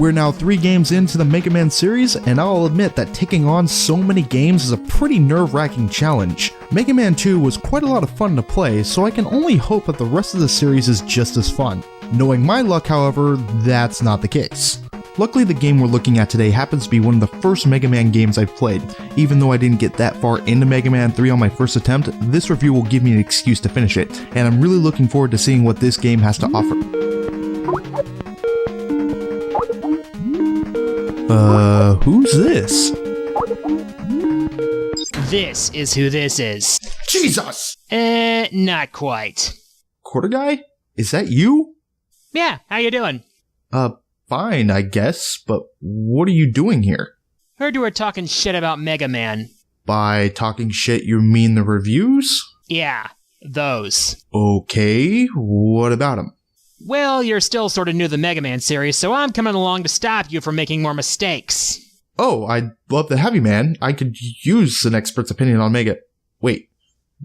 We're now 3 games into the Mega Man series, and I'll admit that taking on so many games is a pretty nerve-wracking challenge. Mega Man 2 was quite a lot of fun to play, so I can only hope that the rest of the series is just as fun. Knowing my luck, however, that's not the case. Luckily, the game we're looking at today happens to be one of the first Mega Man games I've played. Even though I didn't get that far into Mega Man 3 on my first attempt, this review will give me an excuse to finish it, and I'm really looking forward to seeing what this game has to offer. Who's this? This is who this is. Jesus! Not quite. Quarter guy? Is that you? Yeah, how you doing? Fine, I guess, but what are you doing here? Heard you were talking shit about Mega Man. By talking shit, you mean the reviews? Yeah, those. Okay, what about them? Well, you're still sort of new to the Mega Man series, so I'm coming along to stop you from making more mistakes. Oh, I'd love to have you, man. I could use an expert's opinion on Mega... Wait,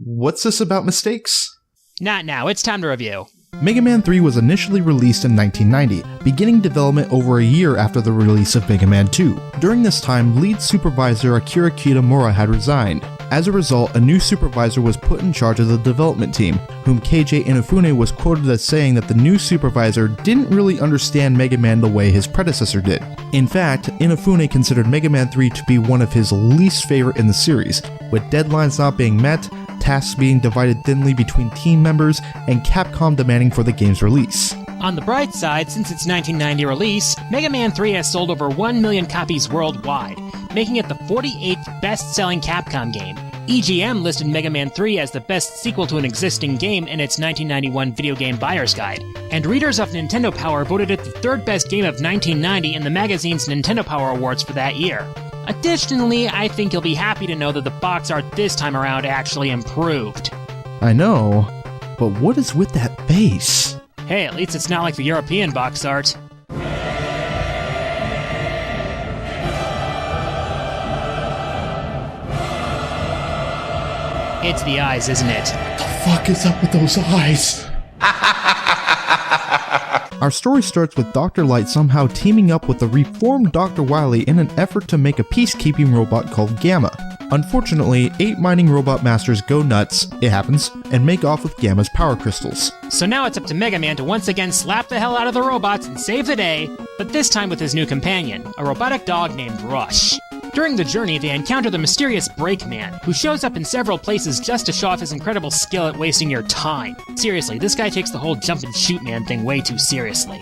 what's this about mistakes? Not now, it's time to review. Mega Man 3 was initially released in 1990, beginning development over a year after the release of Mega Man 2. During this time, lead supervisor Akira Kitamura had resigned. As a result, a new supervisor was put in charge of the development team, whom KJ Inafune was quoted as saying that the new supervisor didn't really understand Mega Man the way his predecessor did. In fact, Inafune considered Mega Man 3 to be one of his least favorite in the series, with deadlines not being met, tasks being divided thinly between team members, and Capcom demanding for the game's release. On the bright side, since its 1990 release, Mega Man 3 has sold over 1 million copies worldwide, making it the 48th best-selling Capcom game. EGM listed Mega Man 3 as the best sequel to an existing game in its 1991 Video Game Buyer's Guide, and readers of Nintendo Power voted it the 3rd best game of 1990 in the magazine's Nintendo Power Awards for that year. Additionally, I think you'll be happy to know that the box art this time around actually improved. I know, but what is with that face? Hey, at least it's not like the European box art. It's the eyes, isn't it? The fuck is up with those eyes? Our story starts with Dr. Light somehow teaming up with the reformed Dr. Wily in an effort to make a peacekeeping robot called Gamma. Unfortunately, 8 mining robot masters go nuts, it happens, and make off with Gamma's power crystals. So now it's up to Mega Man to once again slap the hell out of the robots and save the day, but this time with his new companion, a robotic dog named Rush. During the journey, they encounter the mysterious Breakman, who shows up in several places just to show off his incredible skill at wasting your time. Seriously, this guy takes the whole jump and shoot man thing way too seriously.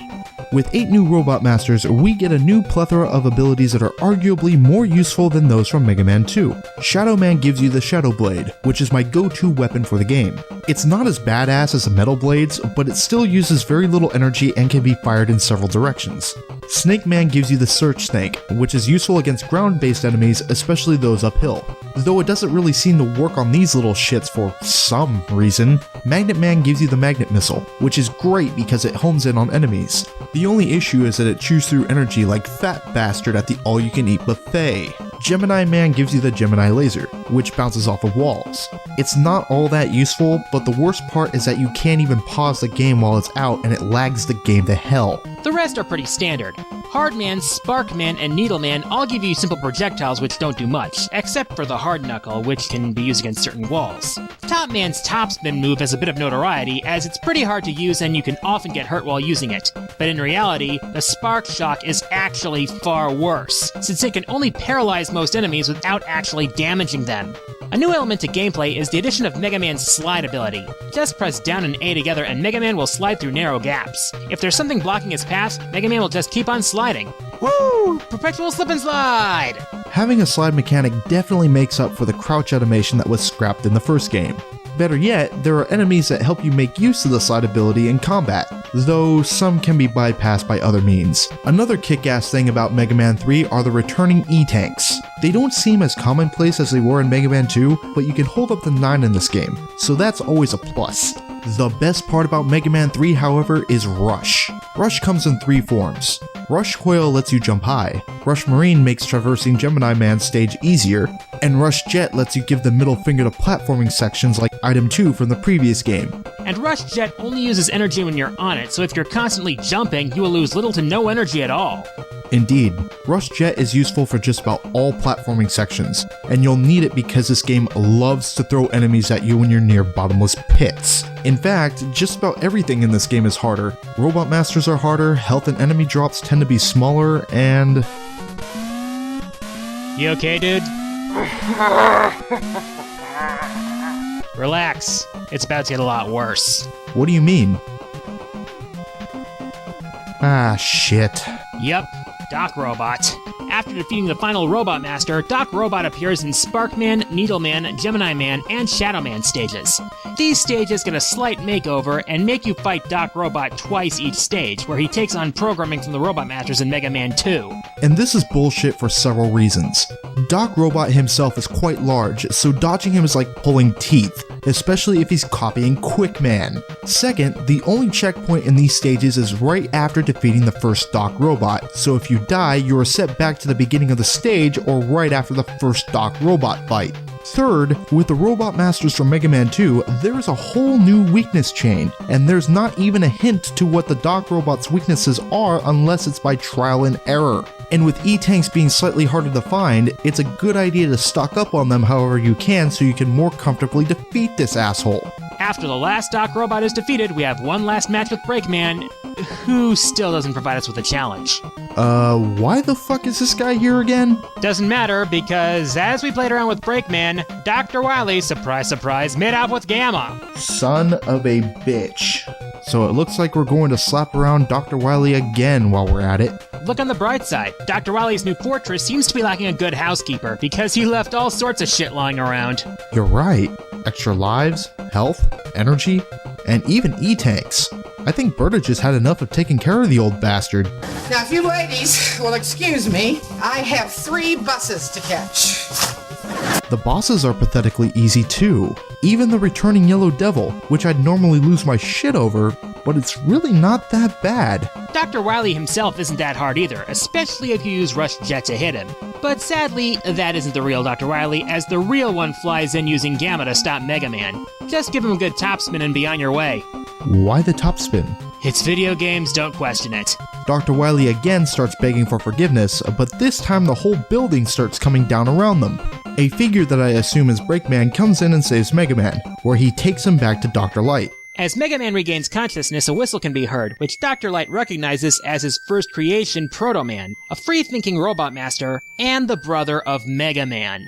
With 8 new Robot Masters, we get a new plethora of abilities that are arguably more useful than those from Mega Man 2. Shadow Man gives you the Shadow Blade, which is my go-to weapon for the game. It's not as badass as the Metal Blades, but it still uses very little energy and can be fired in several directions. Snake Man gives you the Search Snake, which is useful against ground-based enemies, especially those uphill. Though it doesn't really seem to work on these little shits for some reason. Magnet Man gives you the Magnet Missile, which is great because it hones in on enemies. The only issue is that it chews through energy like Fat Bastard at the all-you-can-eat buffet. Gemini Man gives you the Gemini Laser, which bounces off of walls. It's not all that useful, but the worst part is that you can't even pause the game while it's out and it lags the game to hell. The rest are pretty standard. Hard Man, Spark Man, and Needle Man all give you simple projectiles which don't do much, except for the Hard Knuckle, which can be used against certain walls. Top Man's Topspin move has a bit of notoriety, as it's pretty hard to use and you can often get hurt while using it. But in reality, the Spark Shock is actually far worse, since it can only paralyze most enemies without actually damaging them. A new element to gameplay is the addition of Mega Man's slide ability. Just press down and A together and Mega Man will slide through narrow gaps. If there's something blocking his path, Mega Man will just keep on sliding. Woo! Perpetual slip and slide! Having a slide mechanic definitely makes up for the crouch animation that was scrapped in the first game. Better yet, there are enemies that help you make use of the slide ability in combat, though some can be bypassed by other means. Another kick-ass thing about Mega Man 3 are the returning E-Tanks. They don't seem as commonplace as they were in Mega Man 2, but you can hold up to 9 in this game, so that's always a plus. The best part about Mega Man 3, however, is Rush. Rush comes in 3 forms. Rush Coil lets you jump high, Rush Marine makes traversing Gemini Man's stage easier, and Rush Jet lets you give the middle finger to platforming sections like Item 2 from the previous game. And Rush Jet only uses energy when you're on it, so if you're constantly jumping, you will lose little to no energy at all. Indeed, Rush Jet is useful for just about all platforming sections, and you'll need it because this game loves to throw enemies at you when you're near bottomless pits. In fact, just about everything in this game is harder. Robot Masters are harder, health and enemy drops tend to be smaller, and... You okay, dude? Relax. It's about to get a lot worse. What do you mean? Ah, shit. Yep, Doc Robot. After defeating the final Robot Master, Doc Robot appears in Sparkman, Needleman, Gemini Man, and Shadow Man stages. These stages get a slight makeover and make you fight Doc Robot twice each stage, where he takes on programming from the Robot Masters in Mega Man 2. And this is bullshit for several reasons. Doc Robot himself is quite large, so dodging him is like pulling teeth, especially if he's copying Quickman. Second, the only checkpoint in these stages is right after defeating the first Doc Robot, so if you die, you are set back to the beginning of the stage or right after the first Doc Robot fight. Third, with the Robot Masters from Mega Man 2, there is a whole new weakness chain, and there's not even a hint to what the Doc Robot's weaknesses are unless it's by trial and error. And with E-Tanks being slightly harder to find, it's a good idea to stock up on them however you can so you can more comfortably defeat this asshole. After the last Doc Robot is defeated, we have one last match with Breakman, who still doesn't provide us with a challenge. Why the fuck is this guy here again? Doesn't matter, because as we played around with Breakman, Dr. Wily, surprise surprise, made out with Gamma. Son of a bitch. So it looks like we're going to slap around Dr. Wily again while we're at it. Look on the bright side, Dr. Wily's new fortress seems to be lacking a good housekeeper, because he left all sorts of shit lying around. You're right. Extra lives, health, energy, and even E-Tanks. I think Berta just had enough of taking care of the old bastard. Now, if you ladies will excuse me, I have 3 buses to catch. The bosses are pathetically easy too. Even the returning Yellow Devil, which I'd normally lose my shit over, but it's really not that bad. Dr. Wily himself isn't that hard either, especially if you use Rush Jet to hit him. But sadly, that isn't the real Dr. Wily, as the real one flies in using Gamma to stop Mega Man. Just give him a good topspin and be on your way. Why the topspin? It's video games, don't question it. Dr. Wily again starts begging for forgiveness, but this time the whole building starts coming down around them. A figure that I assume is Breakman comes in and saves Mega Man, where he takes him back to Dr. Light. As Mega Man regains consciousness, a whistle can be heard, which Dr. Light recognizes as his first creation, Proto Man, a free-thinking robot master, and the brother of Mega Man.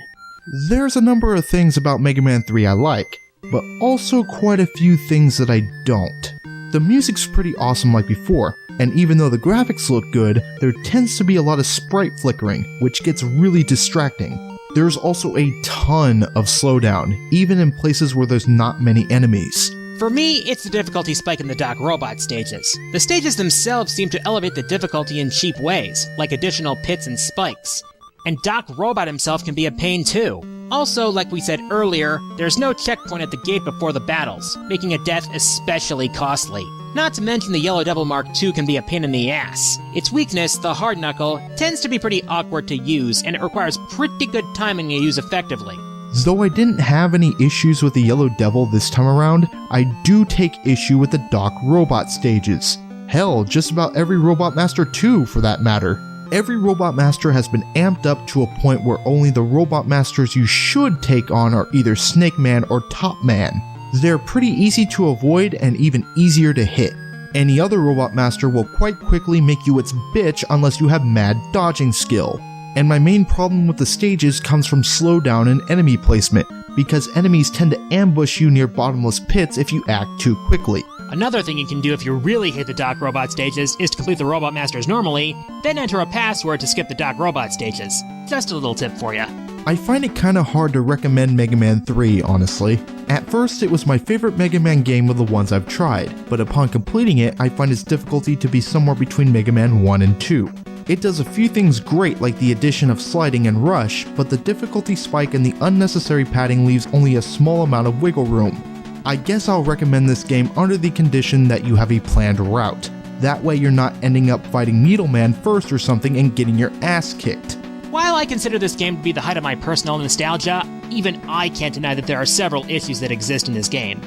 There's a number of things about Mega Man 3 I like, but also quite a few things that I don't. The music's pretty awesome like before, and even though the graphics look good, there tends to be a lot of sprite flickering, which gets really distracting. There's also a ton of slowdown, even in places where there's not many enemies. For me, it's the difficulty spike in the Doc Robot stages. The stages themselves seem to elevate the difficulty in cheap ways, like additional pits and spikes. And Doc Robot himself can be a pain too. Also, like we said earlier, there's no checkpoint at the gate before the battles, making a death especially costly. Not to mention the Yellow Devil Mark II can be a pain in the ass. Its weakness, the hard knuckle, tends to be pretty awkward to use, and it requires pretty good timing to use effectively. Though I didn't have any issues with the Yellow Devil this time around, I do take issue with the Doc Robot stages. Hell, just about every Robot Master 2 for that matter. Every Robot Master has been amped up to a point where only the Robot Masters you should take on are either Snake Man or Top Man. They're pretty easy to avoid and even easier to hit. Any other Robot Master will quite quickly make you its bitch unless you have mad dodging skill. And my main problem with the stages comes from slowdown and enemy placement, because enemies tend to ambush you near bottomless pits if you act too quickly. Another thing you can do if you really hate the Doc Robot stages is to complete the Robot Masters normally, then enter a password to skip the Doc Robot stages. Just a little tip for you. I find it kinda hard to recommend Mega Man 3, honestly. At first, it was my favorite Mega Man game of the ones I've tried, but upon completing it, I find its difficulty to be somewhere between Mega Man 1 and 2. It does a few things great like the addition of sliding and rush, but the difficulty spike and the unnecessary padding leaves only a small amount of wiggle room. I guess I'll recommend this game under the condition that you have a planned route. That way you're not ending up fighting Needleman first or something and getting your ass kicked. While I consider this game to be the height of my personal nostalgia, even I can't deny that there are several issues that exist in this game.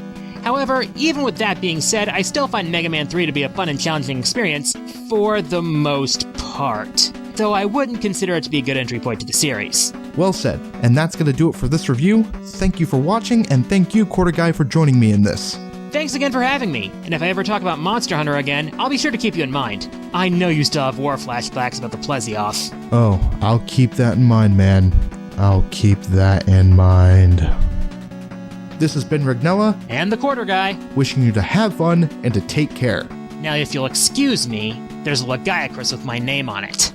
However, even with that being said, I still find Mega Man 3 to be a fun and challenging experience for the most part. though I wouldn't consider it to be a good entry point to the series. Well said, and that's going to do it for this review. Thank you for watching, and thank you, Quarter Guy, for joining me in this. Thanks again for having me, and if I ever talk about Monster Hunter again, I'll be sure to keep you in mind. I know you still have war flashbacks about the Plesioth. Oh, I'll keep that in mind, man. I'll keep that in mind. This has been Ragnella, And the Quarter Guy. wishing you to have fun and to take care. Now if you'll excuse me, there's a Lagiacrus with my name on it.